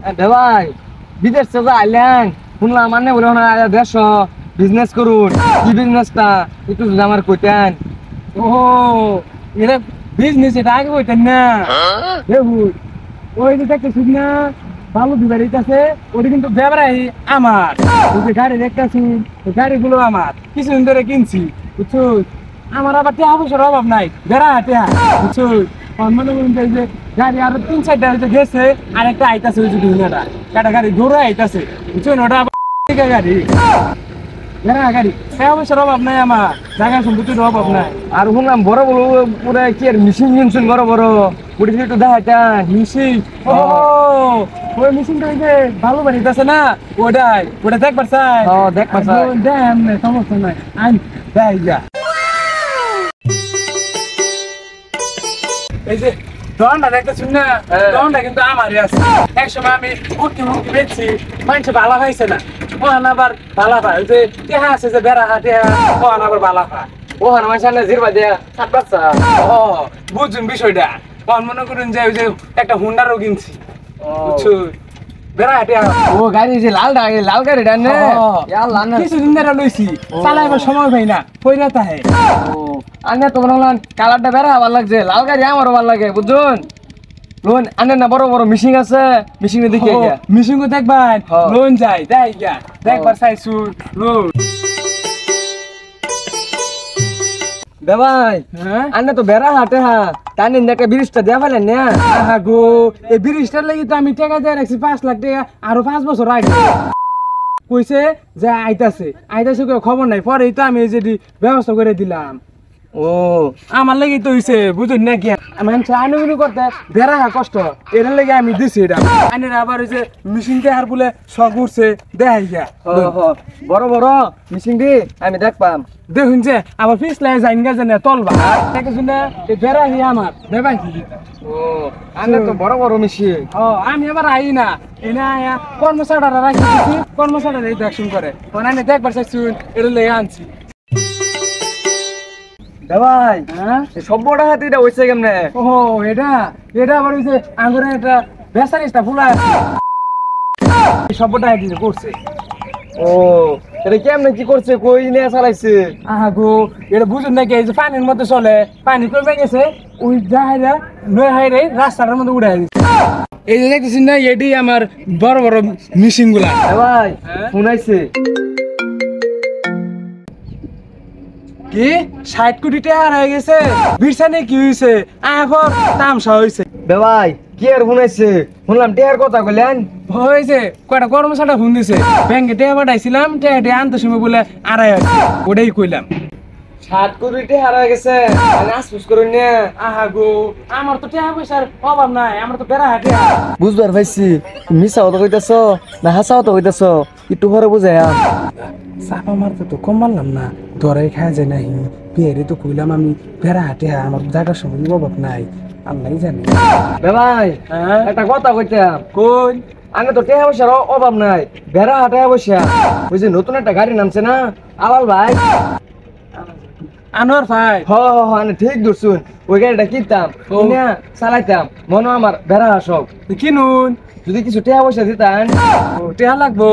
ভাই বিদেশ থেকে আইলেন শুনলাম মানে বলে দেশ বিজনেস করুন কি বিজনেসটা একটু যদি আমার কইতেন। ও এটা বিজনেস এটা আগে কইতেন না দেখুন ওই যে দেখতেছিস না ভালো বিবাহিত আছে ওটা কিন্তু ব্যবসায়ী আমার ওই যে গাড়ি দেখতেছি গাড়িগুলো আমার কিছুদিন ধরে কিনছি বুঝছো আমার আবার টাকা পয়সার অভাব নাই বেড়া টাকা বুঝছো মনে করুন যে গাড়ি আরো 3-4টা হয়তো গেছে আর একটা আইতাছে ওই যে দুইটা কাটা গাড়ি দৌড়ে আইতাছে বুঝছো ওটা আবার গাড়ি বেড়া গাড়ি টাকা পয়সার অভাব নাই আমার জায়গা সম্পত্তির অভাব নাই। আর শুনলাম বড় বড় পুরো কি আর মেশিন কিনছেন বড় বড় ওটা একটু দেখাইতেন। মিশিং ও ওই মিশিংটা ওই যে ভালো বাড়িতে না ওটা দেখবার চাই দেখবার চাই দেখ সমস্যা নাই আইন দেখ যা এই যে দনটা দেখতেছি না দনটা কিন্তু আমারই আছে একসময় আমি উঠকি বেচছি মানুষ ভালো খাইছে না ওখানে আবার ভালো খায় ওই যে টেহা আছে যে বেড়া টেহা ওখানে আবার ভালো খায় ওখানে মানুষ জিরবা দেয়া সাত বাচ্চা ও বুঝুন বিষয়টা মনে করুন যে ওই যে একটা হুন্ডারও কিনছি বুঝছো বেড়া টেহা ও গাড়ি যে লাল গাড়িটা নে কিছুদিন ধরে লইছি চালাইবার সময় পাই না কইরা তাহে আনে তো বললাম কালারটা বেড়া ভালো লাগছে লাল গাড়ি আমারও ভালো লাগে বুঝুন লোন আনে না বড় বড় মিশিং আছে মিশিং এ দেখি মিশিং ও দেখবেন লোন যাই দেখ গা দেখবার চাইছু লোন ভাই আনে তো বেড়া হাটে তাই একটা ব্রিজটা দেয়া ফেলেন না আহা গো এই ব্রিজটার লাগি তো আমি টাকা দিয়ে রাখছি 5 লাখ টাকা আরো 5 বছর আগে কইছে যে আইতাছে খবর নাই পরেই তো আমি এই যে ব্যবস্থা করে দিলাম। ও আমার লাগি তো হইছে বুঝুন না কি মানুষ আনুগুলো করতে বেড়া কষ্ট এর লেগে আমি দিছি এটা আইনের আবার ওই যে মেশিন দেহার বলে শখ উঠছে দেখাই গা বড় বড় মিশিং দি আমি দেখবাম দেখুন যে আবার পিছলাই যাইন গা জানে তলবা দেখেছুন না এই বেড়া হি আমার দেবাই ও আনে তো বড় বড় মিশিং আমি আবার আই না এনা কর্মচারীরা রাখি দিছি কর্মচারীরা এই দেখুন করে আমি দেখবার চাইছুন এটা লেগে আনছি ভাই সব্বটা হাতে এটা হইছে কেমনে ও এটা আবার হইছে আঙ্গুরে একটা বেসারিস্টা ফুলা আছে সব্বটা হাতে করছে ও এটা কেমনে কি করছে কই নিয়ে চালাইছে আহা গো এটা বুঝুন নাকি এই যে পানির মধ্যে চলে পানি কমে গেছে ওই জাহাজা নয় হাইরে রাস্তার মধ্যে উড়াই দিচ্ছে এই যে দেখতেছেন না এটি আমার বড় বড় মিশিং গুলা ভাই শুনাইছে কি 60 কোটি টাকা হয়ে গেছে বিরসানে কি হইছে এখন তামসা হইছে ভাই কি আর শুনাইছে শুনলাম টেহার কথা কইলেন হয়েছে কয়টা কর্মচারীটা ফোন দিছে ব্যাংকে টাকা পাঠাইছিলাম টাকা আনতে সময় বলে আড়াই আছে ওটাই কইলাম 7 কোটি টাকা হারা গেছে আফসোস করুন না আহা গো আমার তো টাকা পয়সার অভাব নাই আমার তো বেড়া হাটে বুঝবার পাইছি মিছা কথা কইতাছ না হাসা কথা কইতাছ একটু পরে বুঝাইয়া চাপা মারতে তো কম মারলাম না ধরাই খাওয়া যায় নাই বিয়েরে তো কইলাম আমি বেড়া হাটে আমার জায়গার সময় অভাব নাই আল্লাহ জানে ভাই একটা কথা কইতাম কোন আগে তো টাকা পয়সার অভাব নাই বেড়া হাটে বসে ওই যে নতুন একটা গাড়ি নামছে না আলাল ভাই আনোয়ার ভাই আমি ঠিক ধরছুন ওই গাড়িটা কিনতাম চালাইতাম মনে আমার বেড়া সব কিনুন যদি কিছু টাকা পয়সা দিতেন টেহা লাগবো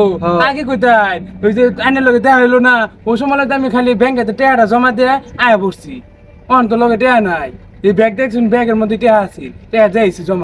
আগে কইতাই ওই যে আইনের লগে দেয়া হইলো না ওই সময় আমি খালি ব্যাংকে টেহাটা জমা দিয়ে আয়া পড়ছি অন তো লগে টেহা নাই এই ব্যাগ দেখছুন ব্যাগের মধ্যে টেহা আছে টেহা যাইছি জমা